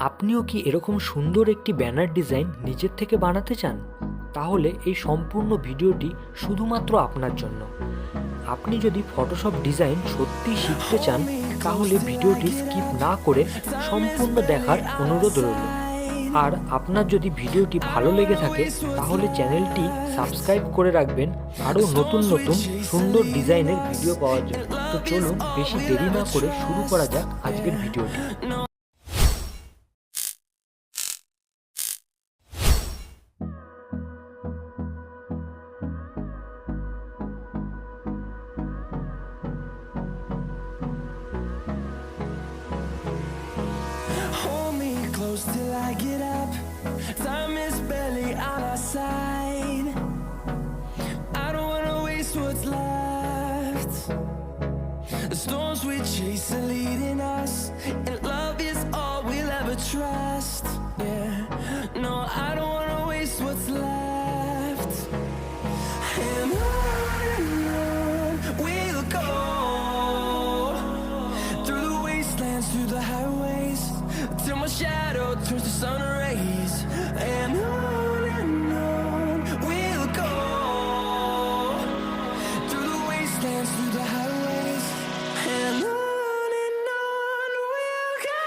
আপনিও কি এরকম সুন্দর একটি ব্যানার ডিজাইন নিজের থেকে বানাতে চান? তাহলে এই সম্পূর্ণ ভিডিওটি শুধুমাত্র আপনার জন্য। আপনি যদি ফটোশপ ডিজাইন সত্যিই শিখতে চান তাহলে ভিডিওটি স্কিপ না করে সম্পূর্ণ দেখার অনুরোধ রইল। আর আপনার যদি ভিডিওটি ভালো লেগে থাকে তাহলে চ্যানেলটি সাবস্ক্রাইব করে রাখবেন আরও নতুন নতুন সুন্দর ডিজাইনের ভিডিও পাওয়ার জন্য। তো চলুন বেশি দেরি না করে শুরু করা যাক আজকের ভিডিওটি। Till I get up, time is barely on our side. I don't wanna waste what's left. The storms we chase are leading us, and love is all we'll ever trust. Yeah, no, I don't wanna waste what's left. And on we'll go, through the wastelands, through the highways, till my shadow turns to sun rays. And on we'll go, through the wastelands, through the highways. And on we'll go.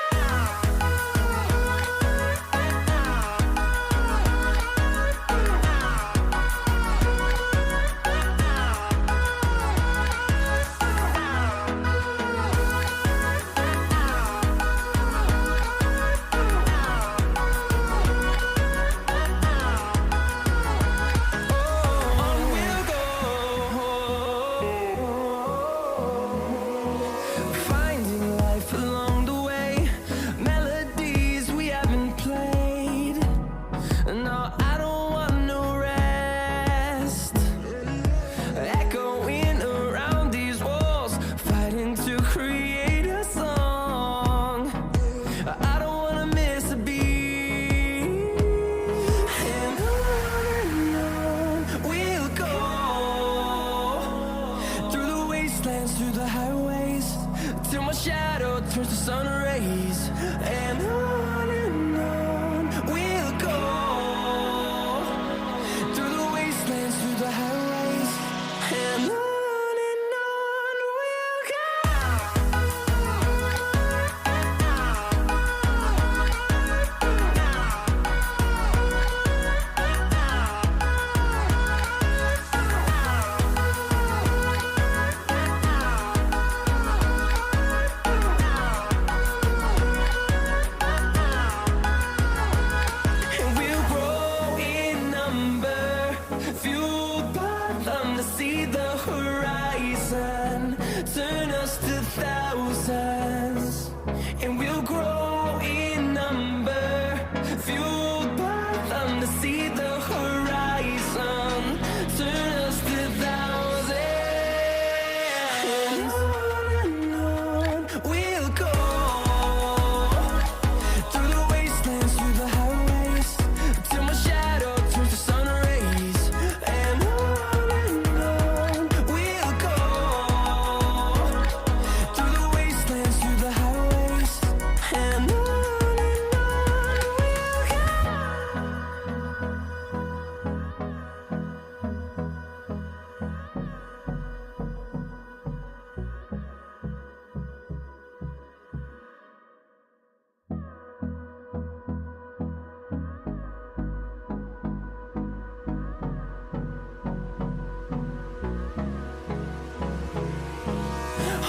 Through the highways, till my shadow turns to sun rays. And on we'll go, through the wastelands, through the highways. And on we'll go. Turn us to thousands, and we'll grow in number, fueled by them to see the horizon. Turn us to thousands, and on we'll go, through the wastelands, through the highways, till my shadow turns to sun rays. And on we'll go, through the wastelands, through the highways. And on we'll go.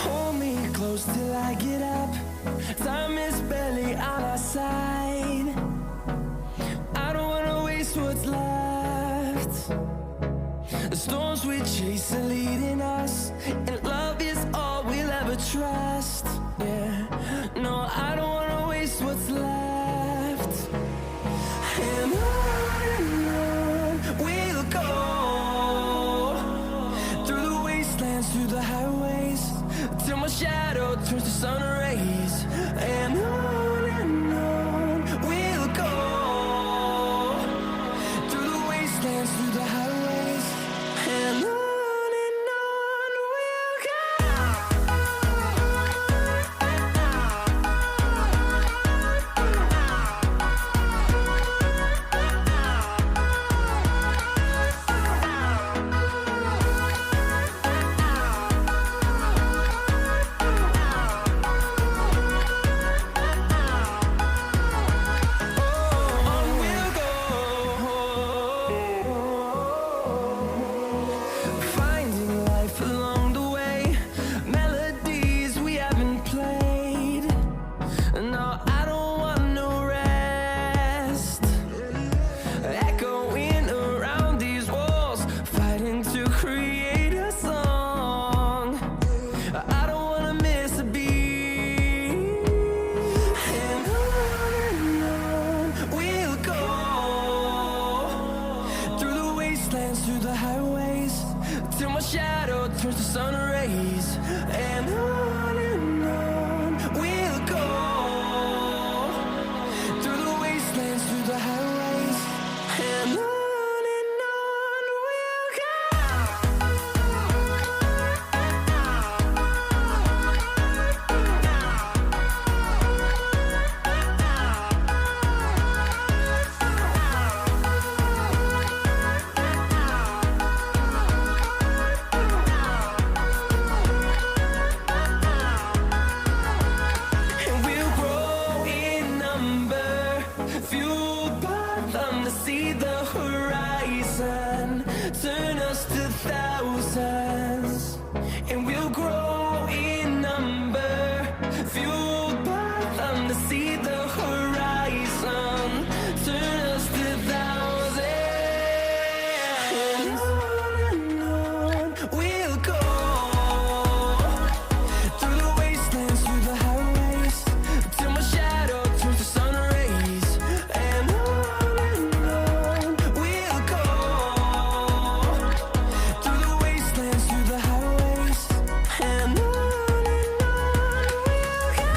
Hold me close till I get up, time is barely on our side. I don't wanna waste what's left. The storms we chase are leading us, and love is all we'll ever trust. Yeah, no, I don't wanna waste what's left. And on we'll go, through the wastelands, through the highways, till my shadow turns to sun rays. And on we'll go, through the wastelands, through the highways. And on we'll go. turns to sun rays, and on we'll go, through the wastelands, through the highways, and on we'll go. And we'll grow in number, fueled by them to see the horizon, turn us to thousands. And we'll grow in number, fueled by them to see the horizon, turn us to thousands. And on we'll go, through the wastelands, through the highways, till my shadow turns to sun rays, and on we'll go, through the wastelands, through the highways, and on we'll go.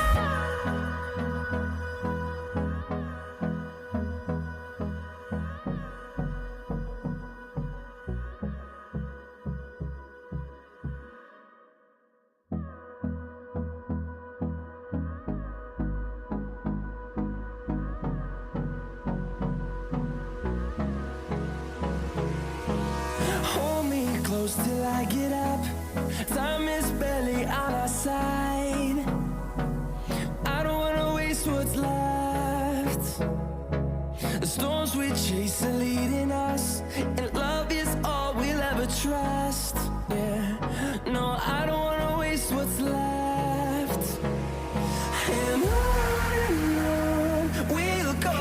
Hold me close till I get up. Time is barely on our side. I don't wanna waste what's left. The storms we chase are leading us, and love is all we'll ever trust. Yeah, no, I don't wanna waste what's left. And on we'll go,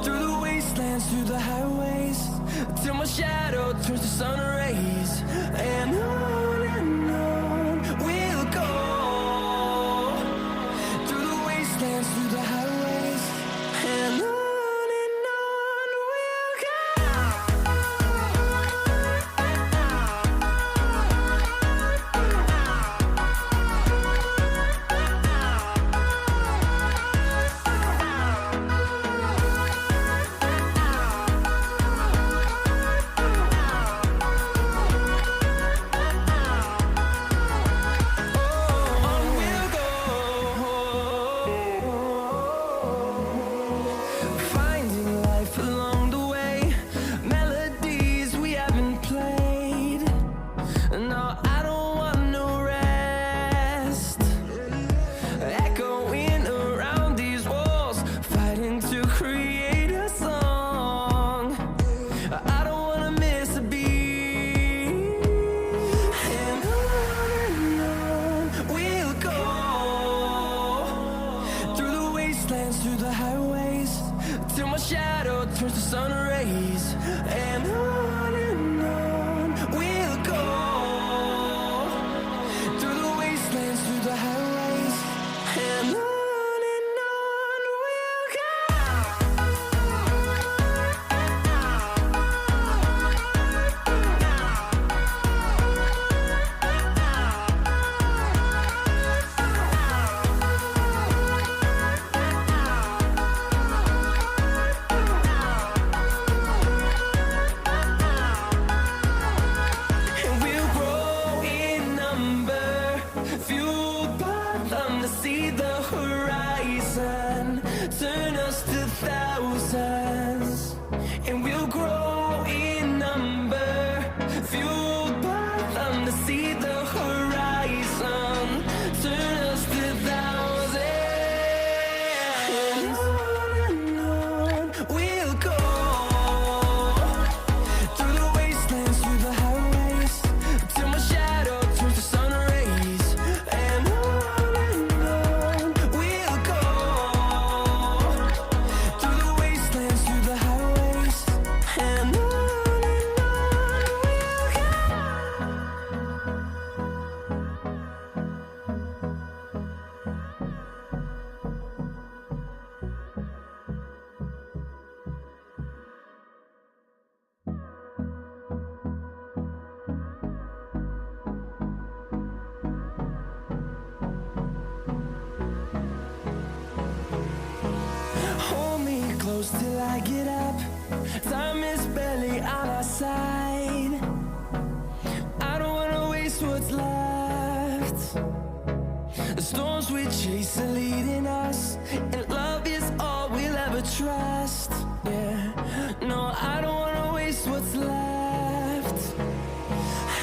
through the wastelands, through the highways, till my shadow turns to sun rays, and on we'll go, through the wastelands, through the highways, and on we'll go. Finding life along the way, melodies we haven't played. No, I don't want no rest. Echoing around these walls, fighting to create a song. I don't wanna miss a beat. And on we'll go, through the wastelands, through the highways, till my shadow turns to sun rays, and on we'll go, through the wastelands, through the highways, and on we'll go. Time is barely on our side. I don't wanna waste what's left. The storms we chase are leading us, and love is all we'll ever trust. Yeah, no, I don't wanna waste what's left.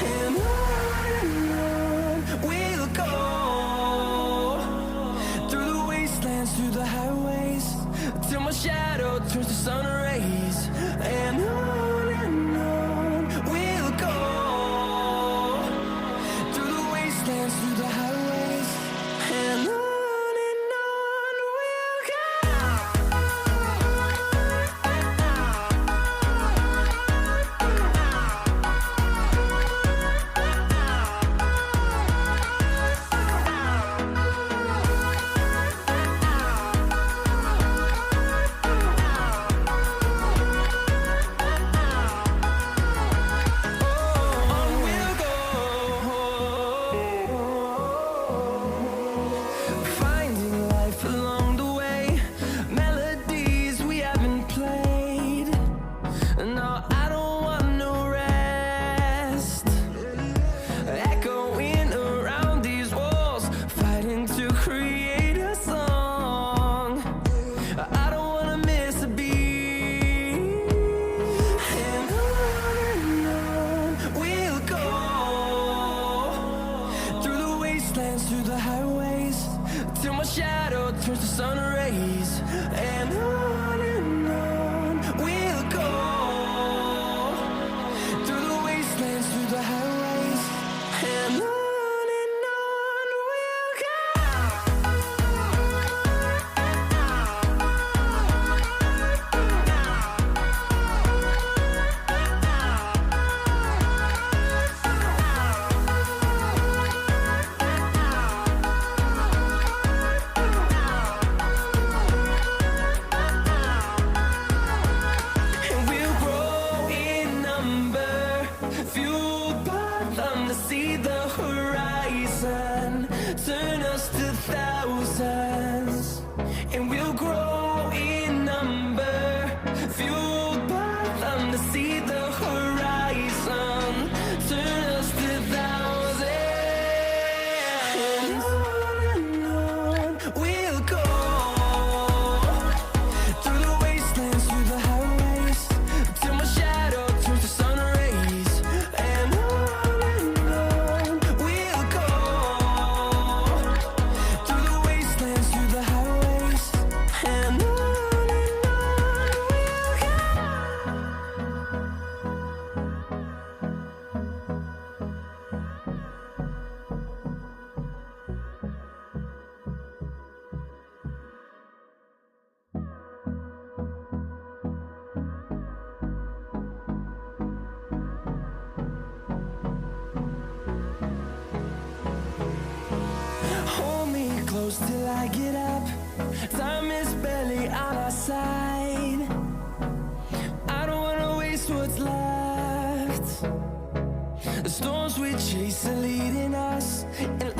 And on we'll go, through the wastelands, through the highways, till my shadow turns to sun rays. And on we'll go, through the wastelands, through the highways, and on we'll go. Finding life along the way, melodies we haven't played. No, I don't want no rest. Echoing around these walls, fighting to create a song. I don't wanna miss a beat. And on we'll go, through the wastelands, through the highways, till my shadow turns to sun rays. And on we'll go, through the wastelands, through the highways, and on we'll go. And we'll grow in number, fueled by them to see the horizon, turn us to thousands. And we'll grow in number, fueled by them to see the horizon, turn us to thousands. And on we'll go, through the wastelands, through the highways, till my shadow turns to sun rays. And on we'll go, through the wastelands, through the highways, and on we'll go. Hold me close till I get up. Time is barely on our side. I don't wanna waste what's left. The storms we chase are leading us, and